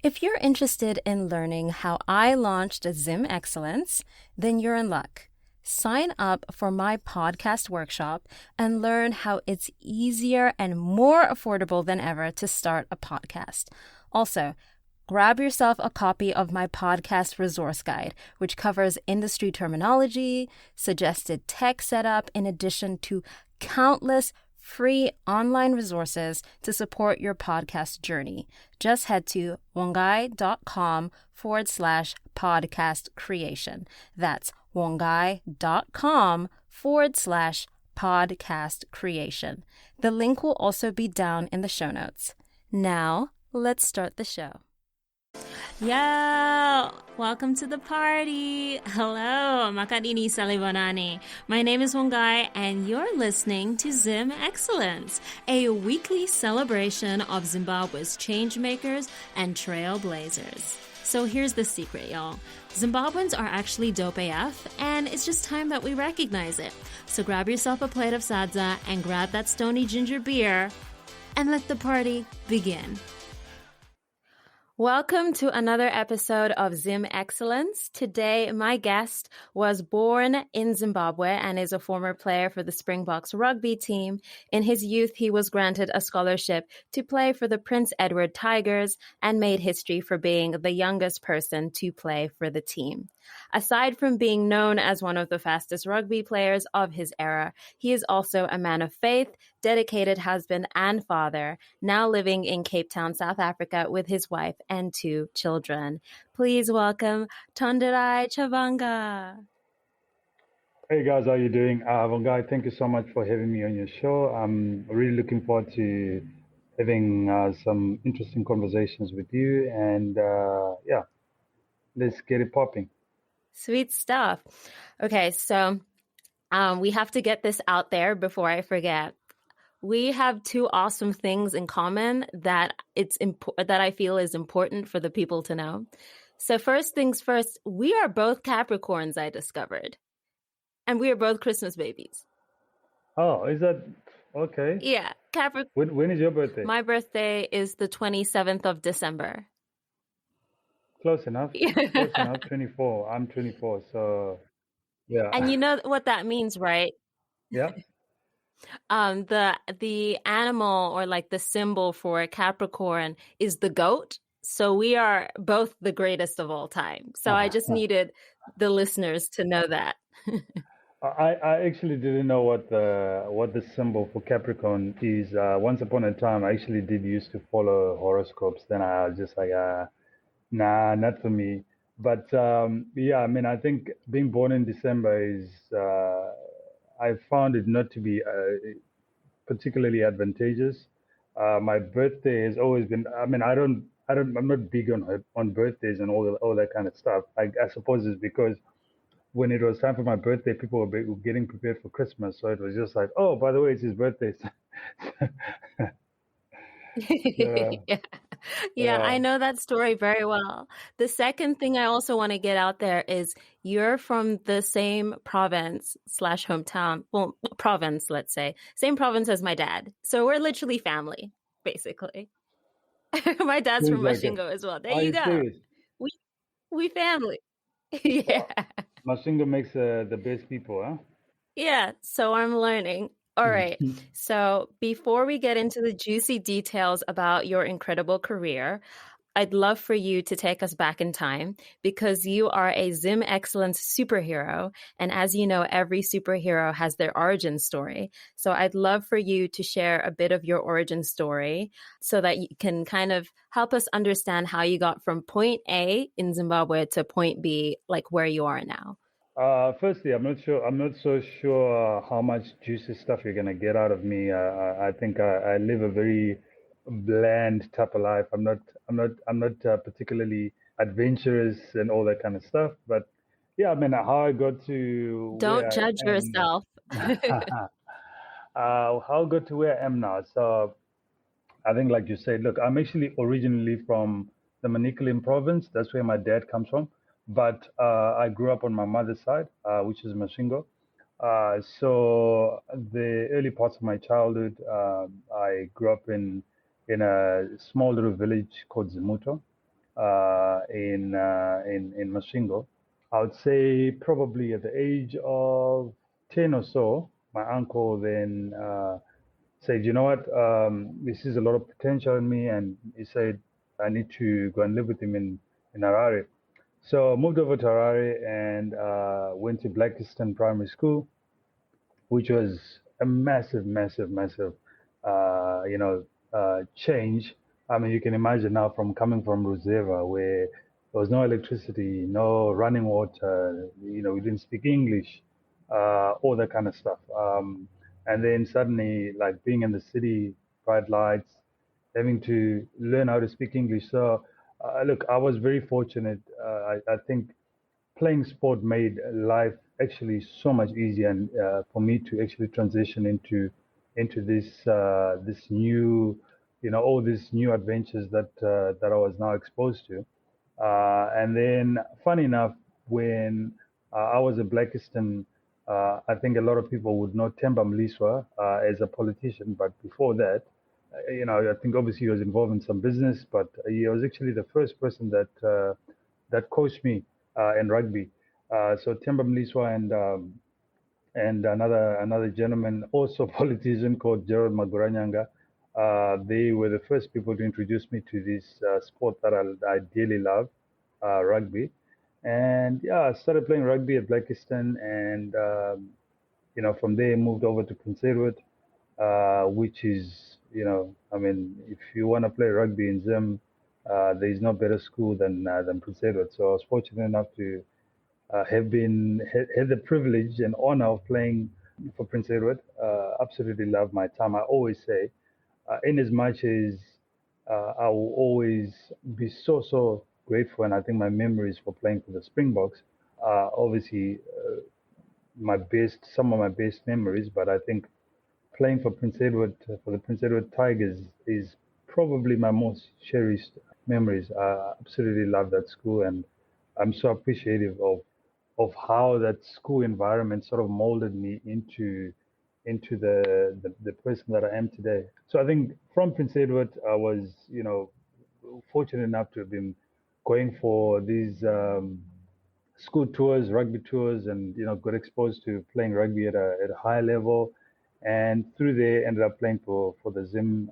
If you're interested in learning how I launched Zim Excellence, then you're in luck. Sign up for my podcast workshop and learn how it's easier and more affordable than ever to start a podcast. Also, grab yourself a copy of my podcast resource guide, which covers industry terminology, suggested tech setup, in addition to countless free online resources to support your podcast journey. Just head to vongai.com/podcast creation. That's vongai.com/podcast creation. The link will also be down in the show notes. Now, let's start the show. Yo, welcome to the party. Hello, makadini salibonani. My name is Vongai, and you're listening to Zim Excellence, a weekly celebration of Zimbabwe's changemakers and trailblazers. So here's the secret, y'all. Zimbabweans are actually dope AF, and it's just time that we recognize it. So grab yourself a plate of sadza and grab that stony ginger beer, and let the party begin. Welcome to another episode of Zim Excellence. Today, my guest was born in Zimbabwe and is a former player for the Springboks rugby team. In his youth, he was granted a scholarship to play for the Prince Edward Tigers and made history for being the youngest person to play for the team. Aside from being known as one of the fastest rugby players of his era, he is also a man of faith, dedicated husband and father, now living in Cape Town, South Africa with his wife and 2 children. Please welcome Tonderai Chavhanga. Hey guys, how you doing? Vongai, thank you so much for having me on your show. I'm really looking forward to having some interesting conversations with you, and yeah, let's get it popping. Sweet stuff. Okay, so we have to get this out there before I forget. We have 2 awesome things in common that that I feel is important for the people to know. So first things first, we are both Capricorns, I discovered. And we are both Christmas babies. Oh, is that okay? Yeah, Capricorn. When is your birthday? My birthday is the 27th of December. Close enough. Close enough. 24. I'm 24, so yeah. And you know what that means, right? Yeah. The animal, or like the symbol for Capricorn, is the goat. So we are both the greatest of all time. So I just needed the listeners to know that. I actually didn't know what the symbol for Capricorn is. Once upon a time, I actually did used to follow horoscopes. Then I was just like, nah, not for me. But yeah, I mean, I think being born in December is, I found it not to be particularly advantageous. My birthday has always been, I mean, I'm not big on birthdays and all that kind of stuff. I suppose it's because when it was time for my birthday, people were getting prepared for Christmas. So it was just like, oh, by the way, it's his birthday. Yeah. Yeah, I know that story very well. The second thing I also want to get out there is you're from the same province/hometown, well, province, let's say, same province as my dad. So we're literally family, basically. My dad's from Mashingo as well. There you go. Serious? We family. Yeah. Mashingo makes the best people, huh? Yeah, so I'm learning. All right. So before we get into the juicy details about your incredible career, I'd love for you to take us back in time because you are a Zim Excellence superhero. And as you know, every superhero has their origin story. So I'd love for you to share a bit of your origin story so that you can kind of help us understand how you got from point A in Zimbabwe to point B, like where you are now. Firstly, I'm not so sure how much juicy stuff you're gonna get out of me. I think I live a very bland type of life. I'm not particularly adventurous and all that kind of stuff. But yeah, I mean, how I got to Don't judge yourself. How I got to where I am now. So I think, like you said, look, I'm actually originally from the Manicaland province. That's where my dad comes from. But I grew up on my mother's side, which is Mashingo. So the early parts of my childhood, I grew up in a small little village called Zimuto. in Masvingo. I would say probably at the age of 10 or so, my uncle then said, you know what, this is a lot of potential in me, and he said I need to go and live with him in Harare. So I moved over to Harare and went to Blackiston Primary School, which was a massive, massive, massive, change. I mean, you can imagine now from coming from Ruzeva, where there was no electricity, no running water, we didn't speak English, all that kind of stuff. And then suddenly, like being in the city, bright lights, having to learn how to speak English. So, look, I was very fortunate. I think playing sport made life actually so much easier, and for me to actually transition into this new, all these new adventures that I was now exposed to. And then, funny enough, when I was at Blackiston, I think a lot of people would know Temba Mliswa as a politician, but before that, I think obviously he was involved in some business, but he was actually the first person that coached me in rugby. So Temba Mliswa and another gentleman, also politician called Gerald Maguranyanga. They were the first people to introduce me to this sport that I dearly love, rugby. And yeah, I started playing rugby at Blackiston, and from there moved over to Prince Edward, which is, I mean, if you want to play rugby in Zim, there is no better school than Prince Edward. So I was fortunate enough to had the privilege and honor of playing for Prince Edward. Absolutely love my time. I always say, in as much as I will always be so grateful, and I think my memories for playing for the Springboks, obviously some of my best memories. But I think playing for Prince Edward, for the Prince Edward Tigers, is probably my most cherished memories. I absolutely love that school, and I'm so appreciative of how that school environment sort of molded me into the person that I am today. So I think from Prince Edward, I was fortunate enough to have been going for these school tours, rugby tours, and got exposed to playing rugby at a high level, and through there ended up playing for the Zim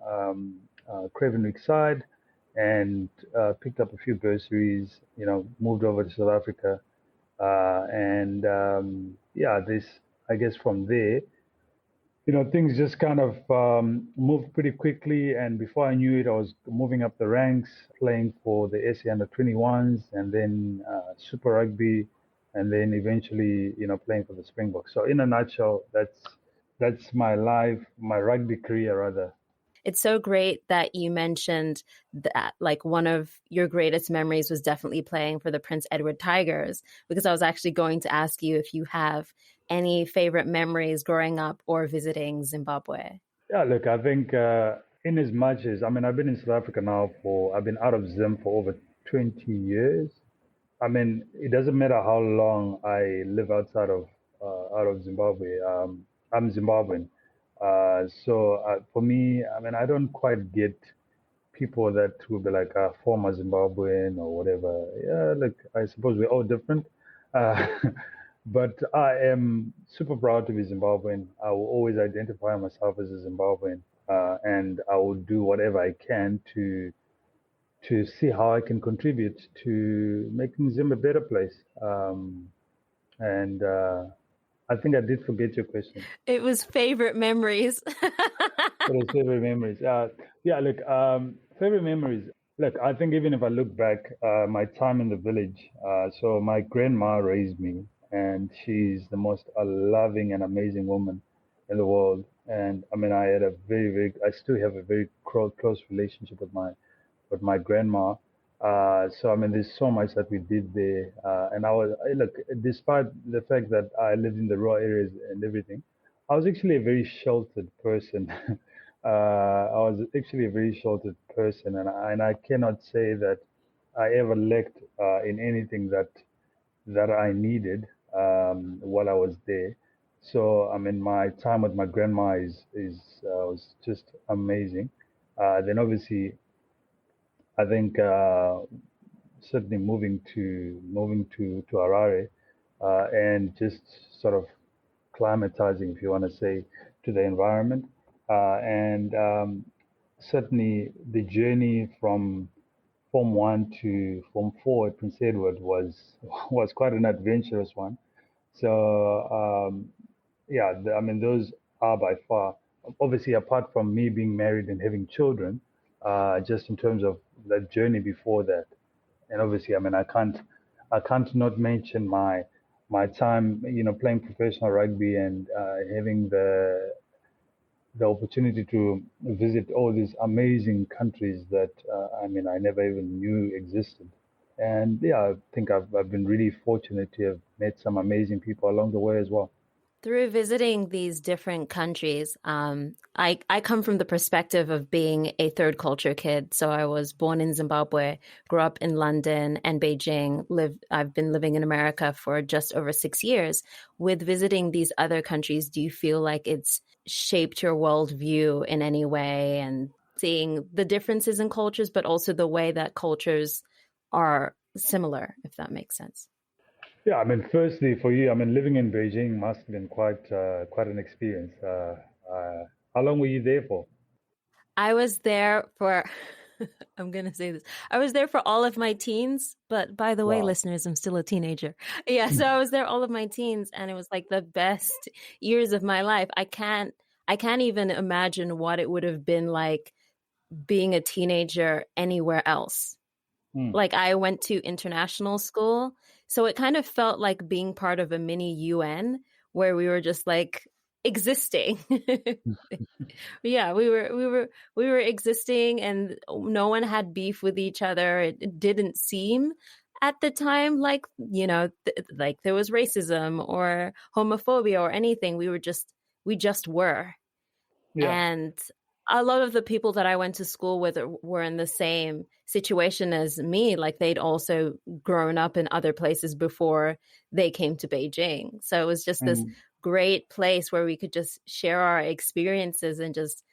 Cravenwick side, and picked up a few bursaries. Moved over to South Africa, and yeah, this I guess from there, things just kind of moved pretty quickly. And before I knew it, I was moving up the ranks, playing for the SA under 21s, and then Super Rugby, and then eventually, playing for the Springboks. So in a nutshell, that's my life, my rugby career rather. It's so great that you mentioned that, like, one of your greatest memories was definitely playing for the Prince Edward Tigers, because I was actually going to ask you if you have any favorite memories growing up or visiting Zimbabwe. Yeah, look, I think in as much as, I mean, I've been in South Africa now I've been out of Zim for over 20 years. I mean, it doesn't matter how long I live out of Zimbabwe. I'm Zimbabwean. So for me, I mean, I don't quite get people that will be like a former Zimbabwean or whatever. Yeah, look, I suppose we're all different. Uh, but I am super proud to be Zimbabwean. I will always identify myself as a Zimbabwean, and I will do whatever I can to see how I can contribute to making Zim a better place. And I think I did forget your question. It was favorite memories. What are favorite memories? Yeah, look, favorite memories. Look, I think even if I look back, my time in the village, so my grandma raised me, and she's the most loving and amazing woman in the world. And I mean, I had a I still have a very close relationship with my grandma. So I mean, there's so much that we did there, and look, despite the fact that I lived in the rural areas and everything, I was actually a very sheltered person. I was actually a very sheltered person, and I cannot say that I ever lacked in anything that I needed while I was there. So I mean, my time with my grandma is was just amazing. Then obviously, I think certainly moving to Harare, and just sort of climatizing, if you want to say, to the environment. And certainly the journey from Form 1 to Form 4 at Prince Edward was quite an adventurous one. So yeah, I mean those are by far, obviously apart from me being married and having children, just in terms of the journey before that, and obviously I mean I can't not mention my time, playing professional rugby and having the opportunity to visit all these amazing countries that I mean I never even knew existed. And yeah, I think I've been really fortunate to have met some amazing people along the way as well. Through visiting these different countries, I come from the perspective of being a third culture kid. So I was born in Zimbabwe, grew up in London and Beijing. I've been living in America for just over 6 years. With visiting these other countries, do you feel like it's shaped your worldview in any way, and seeing the differences in cultures, but also the way that cultures are similar, if that makes sense? Yeah, I mean, firstly, for you, I mean, living in Beijing must have been quite an experience. How long were you there for? I was there for, I'm going to say this. I was there for all of my teens, but by the way, Wow. listeners, I'm still a teenager. Yeah, so I was there all of my teens, and it was like the best years of my life. I can't even imagine what it would have been like being a teenager anywhere else. Hmm. Like, I went to international school, so it kind of felt like being part of a mini UN where we were just like existing. Yeah, we were existing, and no one had beef with each other. It didn't seem at the time like, like there was racism or homophobia or anything. We just were. Yeah. And a lot of the people that I went to school with were in the same situation as me. Like, they'd also grown up in other places before they came to Beijing. So it was just this Mm, great place where we could just share our experiences and just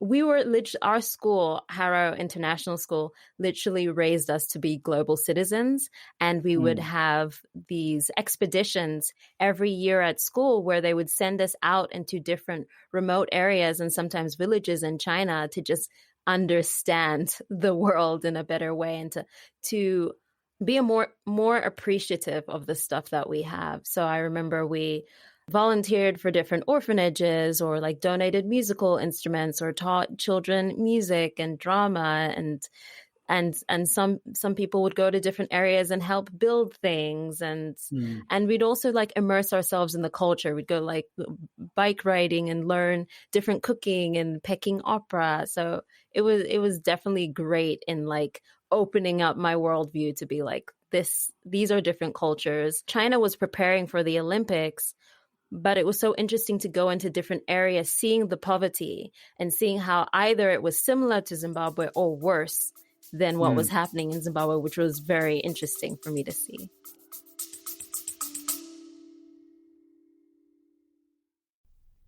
we were literally, our school, Harrow International School, literally raised us to be global citizens. And we would mm, have these expeditions every year at school where they would send us out into different remote areas and sometimes villages in China to just understand the world in a better way, and to be a more appreciative of the stuff that we have. So I remember we volunteered for different orphanages, or like donated musical instruments, or taught children music and drama, and some people would go to different areas and help build things, mm. and we'd also like immerse ourselves in the culture. We'd go like bike riding and learn different cooking and Peking opera. So it was definitely great in like opening up my worldview to be like, these are different cultures. China was preparing for the Olympics, but it was so interesting to go into different areas, seeing the poverty and seeing how either it was similar to Zimbabwe or worse than what was Mm. happening in Zimbabwe, which was very interesting for me to see.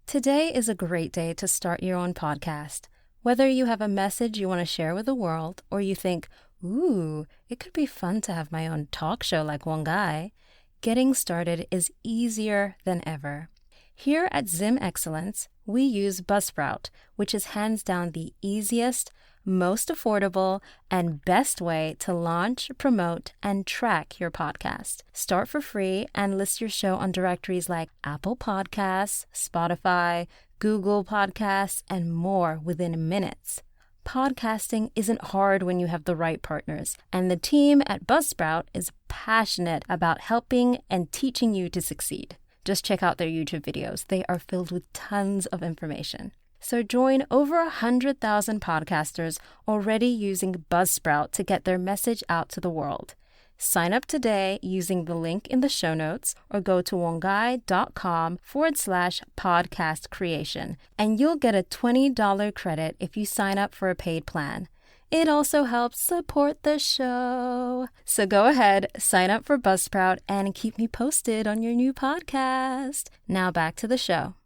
Today is a great day to start your own podcast. Whether you have a message you want to share with the world, or you think, ooh, it could be fun to have my own talk show like Vongai, getting started is easier than ever. Here at Zim Excellence, we use Buzzsprout, which is hands down the easiest, most affordable, and best way to launch, promote, and track your podcast. Start for free and list your show on directories like Apple Podcasts, Spotify, Google Podcasts, and more within minutes. Podcasting isn't hard when you have the right partners, and the team at Buzzsprout is passionate about helping and teaching you to succeed. Just check out their YouTube videos. They are filled with tons of information. So join over 100,000 podcasters already using Buzzsprout to get their message out to the world. Sign up today using the link in the show notes, or go to wongai.com/podcast creation, and you'll get a $20 credit if you sign up for a paid plan. It also helps support the show. So go ahead, sign up for Buzzsprout, and keep me posted on your new podcast. Now back to the show.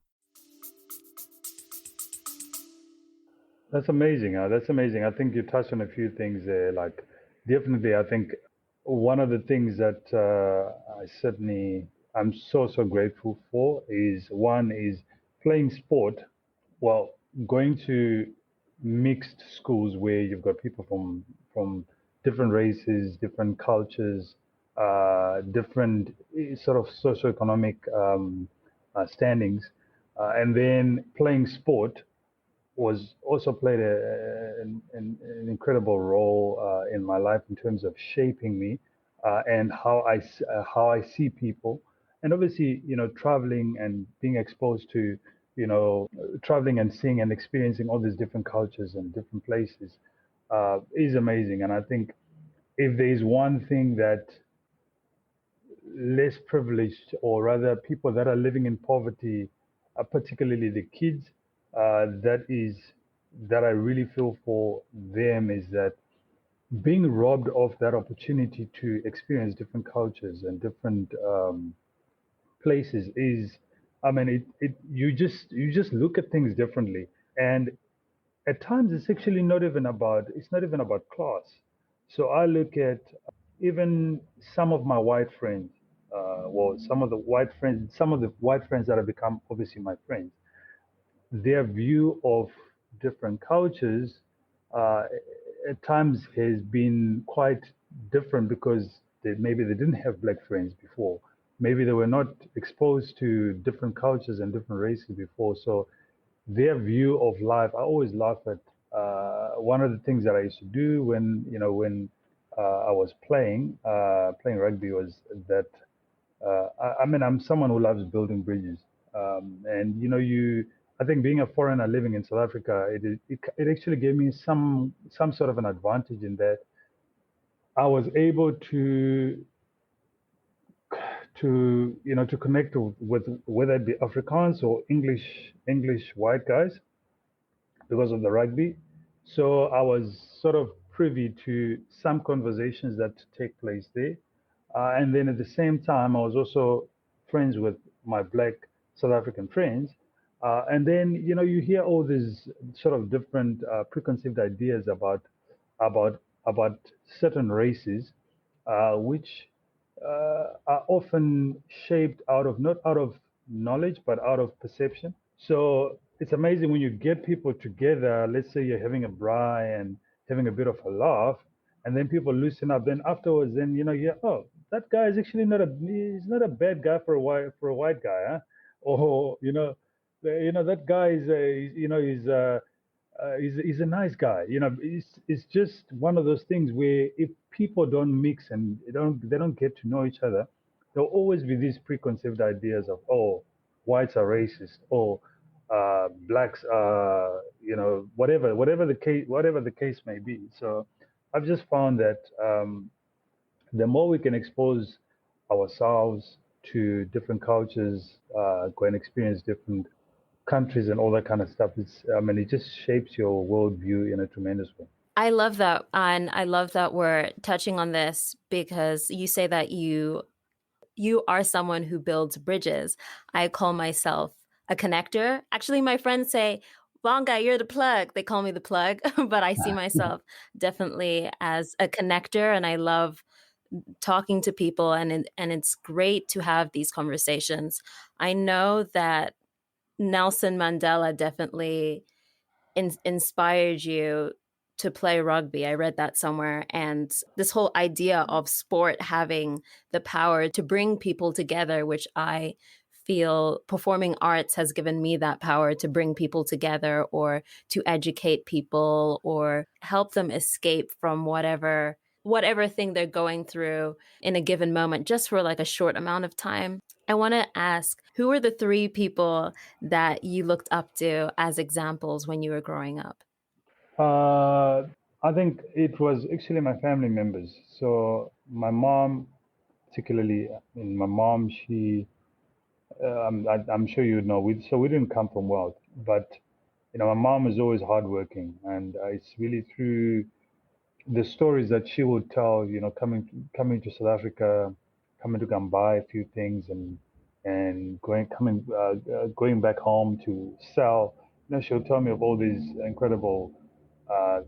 That's amazing. That's amazing. I think you touched on a few things there. Like, definitely, I think one of the things that I certainly I'm so grateful for is one is playing sport. Well, going to mixed schools where you've got people from different races, different cultures, different sort of socioeconomic standings, and then playing sport was also played an incredible role in my life in terms of shaping me and how I see people, and obviously traveling and being exposed to traveling and seeing and experiencing all these different cultures and different places is amazing. And I think if there is one thing that less privileged, or rather people that are living in poverty, particularly the kids, that I really feel for them is that being robbed of that opportunity to experience different cultures and different places is, I mean, you just look at things differently, and at times it's not even about class. So I look at even some of my white friends, some of the white friends that have become obviously my friends, their view of different cultures uh, at times has been quite different because maybe they didn't have black friends before. Maybe they were not exposed to different cultures and different races before. So their view of life, I always laugh at. One of the things that I used to do when I was playing rugby was that I mean, I'm someone who loves building bridges, and I think being a foreigner living in South Africa, it actually gave me some sort of an advantage in that I was able to connect with whether it be Afrikaans or English white guys because of the rugby. So I was sort of privy to some conversations that take place there. And then at the same time, I was also friends with my black South African friends. And then, you hear all these sort of different preconceived ideas about certain races, which are often shaped not out of knowledge, but out of perception. So it's amazing when you get people together. Let's say you're having a braai and having a bit of a laugh, and then people loosen up. Then afterwards, then oh, that guy is actually he's not a bad guy for a white guy, huh? Or that guy is he's a nice guy. It's just one of those things where if people don't mix and they don't get to know each other, there'll always be these preconceived ideas of, oh, whites are racist, or blacks are, whatever the case may be. So I've just found that the more we can expose ourselves to different cultures, go and experience different countries and all that kind of stuff. I mean, it just shapes your worldview in a tremendous way. I love that. And I love that we're touching on this because you say that you are someone who builds bridges. I call myself a connector. Actually, my friends say, Vongai, you're the plug. They call me the plug, but I see myself definitely as a connector, and I love talking to people, and it's great to have these conversations. I know that Nelson Mandela definitely inspired you to play rugby. I read that somewhere. And this whole idea of sport having the power to bring people together, which I feel performing arts has given me that power to bring people together or to educate people or help them escape from whatever thing they're going through in a given moment just for like a short amount of time. I want to ask, who are the three people that you looked up to as examples when you were growing up? Uh, I think it was actually my family members. So my mom, particularly, and my mom, I'm sure you know, we didn't come from wealth, but my mom is always hardworking, and it's really through the stories that she would tell, coming to South Africa, coming to Gambai, a few things, and going back home to sell. She'll tell me of all these incredible uh,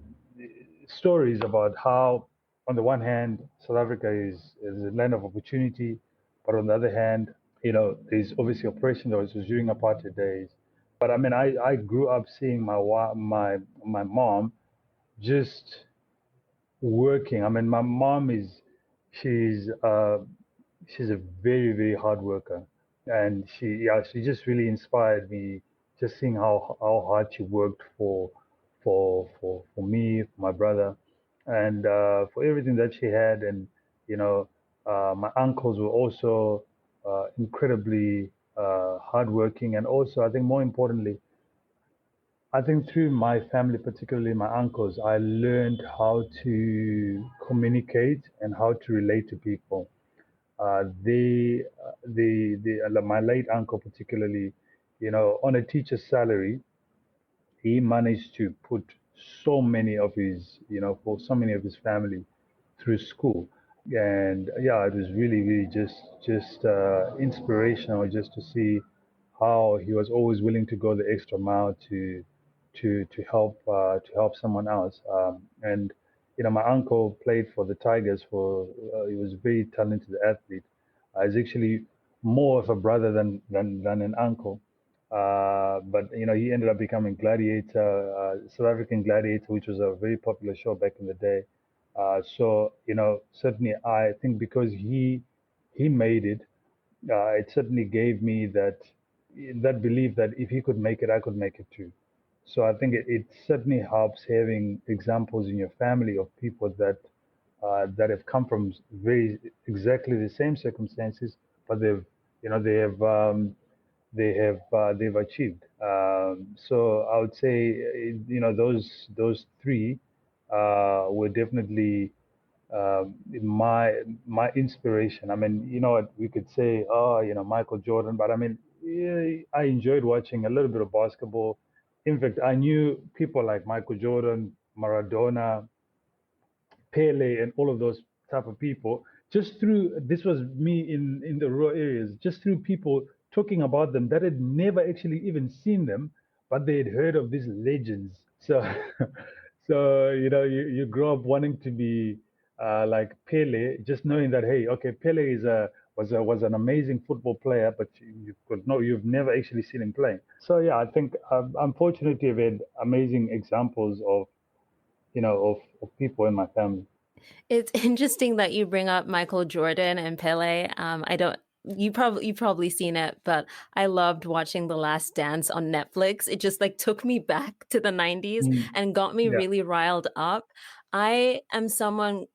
stories about how. on the one hand, South Africa is a land of opportunity, but on the other hand, there's obviously oppression. There was during apartheid days, but I mean, I grew up seeing my mom just working. I mean, my mom she's uh, she's a very very hard worker, and she just really inspired me. Just seeing how hard she worked for me, for my brother, and for everything that she had. And you know, my uncles were also incredibly hardworking, and also I think more importantly, I think through my family, particularly my uncles, I learned how to communicate and how to relate to people. My late uncle particularly, on a teacher's salary, he managed to put so many of his, for so many of his family through school. And yeah, it was really, really just inspirational just to see how he was always willing to go the extra mile to help someone else. And my uncle played for the Tigers. He was a very talented athlete. He's actually more of a brother than an uncle. But he ended up becoming Gladiator, South African Gladiator, which was a very popular show back in the day. So certainly I think because he made it, it certainly gave me that belief that if he could make it, I could make it too. So I think it certainly helps having examples in your family of people that have come from very exactly the same circumstances, but they've achieved. So I would say those three were definitely my inspiration. I mean, what we could say, oh, Michael Jordan, but I mean, yeah, I enjoyed watching a little bit of basketball. In fact, I knew people like Michael Jordan, Maradona, Pele, and all of those type of people just through this was me in the rural areas, just through people talking about them that had never actually even seen them, but they had heard of these legends. So so you grow up wanting to be like Pele, just knowing that, hey, okay, Pele was an amazing football player, but you've never actually seen him play. So yeah, I think I'm fortunate to have had amazing examples of people in my family. It's interesting that you bring up Michael Jordan and Pele. I don't. You've probably seen it, but I loved watching The Last Dance on Netflix. It just like took me back to the 90s Mm, and got me yeah, really riled up. I am someone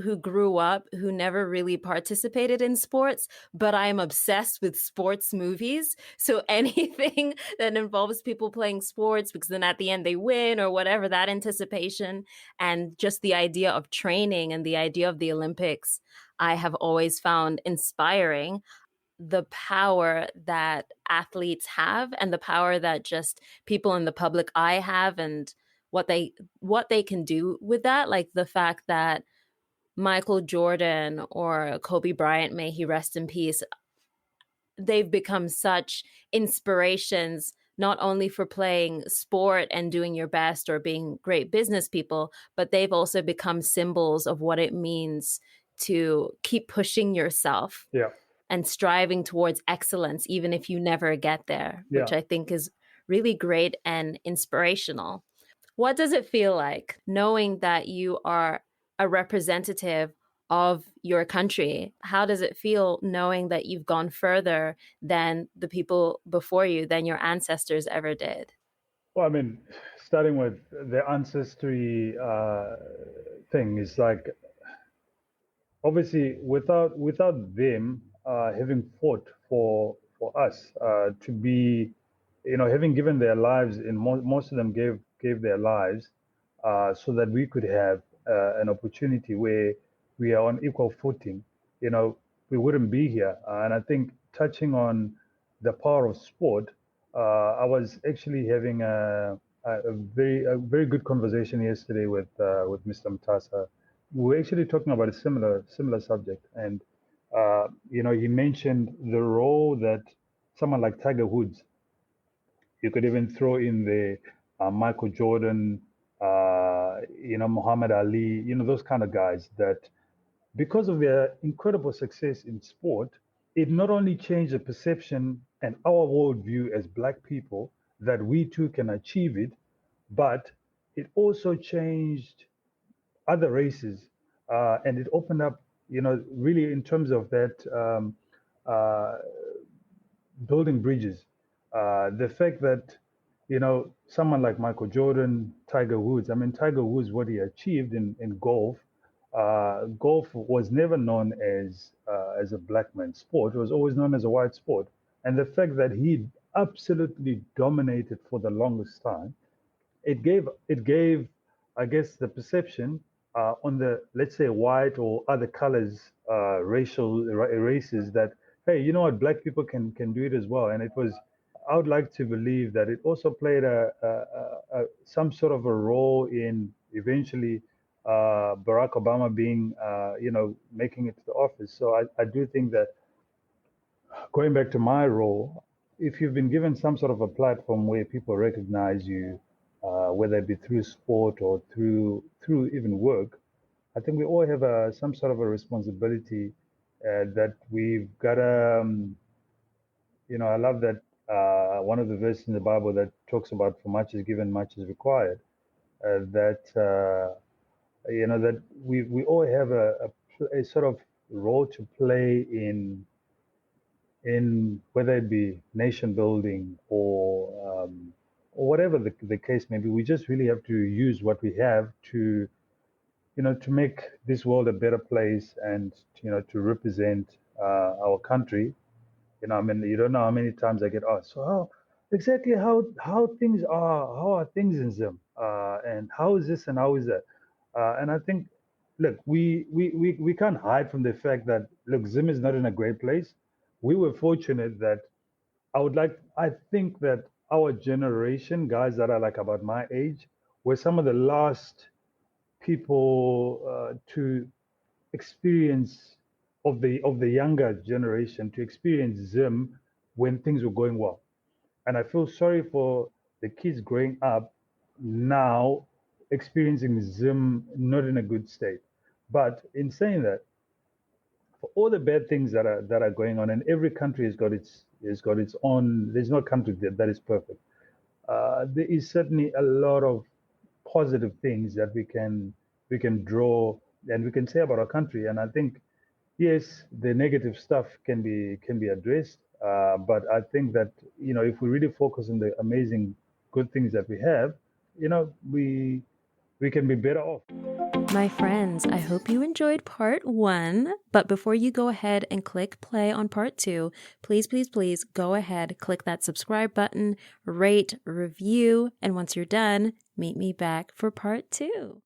who grew up who never really participated in sports, but I am obsessed with sports movies. So anything that involves people playing sports because then at the end they win or whatever, that anticipation and just the idea of training and the idea of the Olympics, I have always found inspiring. The power that athletes have and the power that just people in the public eye have and what they can do with that, like the fact that Michael Jordan or Kobe Bryant, may he rest in peace, they've become such inspirations not only for playing sport and doing your best or being great business people, but they've also become symbols of what it means to keep pushing yourself yeah, and striving towards excellence, even if you never get there, which yeah. I think is really great and inspirational. What does it feel like knowing that you are a representative of your country? How does it feel knowing that you've gone further than the people before you, than your ancestors ever did? Well, I mean, starting with the ancestry thing is like obviously without them having fought for us to be, having given their lives, and most of them gave their lives so that we could have an opportunity where we are on equal footing. You know, we wouldn't be here. And I think touching on the power of sport, I was actually having a very good conversation yesterday with Mr. Mtasa. We were actually talking about a similar subject, and he mentioned the role that someone like Tiger Woods, you could even throw in the Michael Jordan, Muhammad Ali, those kind of guys that because of their incredible success in sport, it not only changed the perception and our worldview as Black people that we too can achieve it, but it also changed other races, and it opened up, really in terms of that uh, building bridges. The fact that, someone like Michael Jordan, Tiger Woods, I mean, Tiger Woods, what he achieved in golf was never known as a black man's sport. It was always known as a white sport. And the fact that he absolutely dominated for the longest time, it gave, I guess, the perception on the, let's say, white or other colors, races, that hey, you know what, black people can do it as well. And it was, I would like to believe that it also played some sort of a role in eventually Barack Obama being, making it to the office. So I do think that, going back to my role, if you've been given some sort of a platform where people recognize you, whether it be through sport or through even work, I think we all have some sort of a responsibility that we've got to. I love that one of the verses in the Bible that talks about "for much is given, much is required." That that we all have a sort of role to play in whether it be nation building or whatever the case may be. We just really have to use what we have to make this world a better place, and to represent our country. I mean, you don't know how many times I get asked, so how things are, how are things in Zim, and how is this and how is that, and I think, look, we can't hide from the fact that, look, Zim is not in a great place. We were fortunate that I think that our generation, guys that are like about my age, were some of the last people to experience, of the younger generation, to experience Zim when things were going well. And I feel sorry for the kids growing up now experiencing Zim not in a good state. But in saying that, for all the bad things that are going on, and every country has got its own. There's no country that is perfect. There is certainly a lot of positive things that we can draw and we can say about our country. And I think, yes, the negative stuff can be addressed, but I think that, if we really focus on the amazing good things that we have, we can be better off. My friends, I hope you enjoyed part 1, but before you go ahead and click play on part 2, please, please, please go ahead, click that subscribe button, rate, review, and once you're done, meet me back for part 2.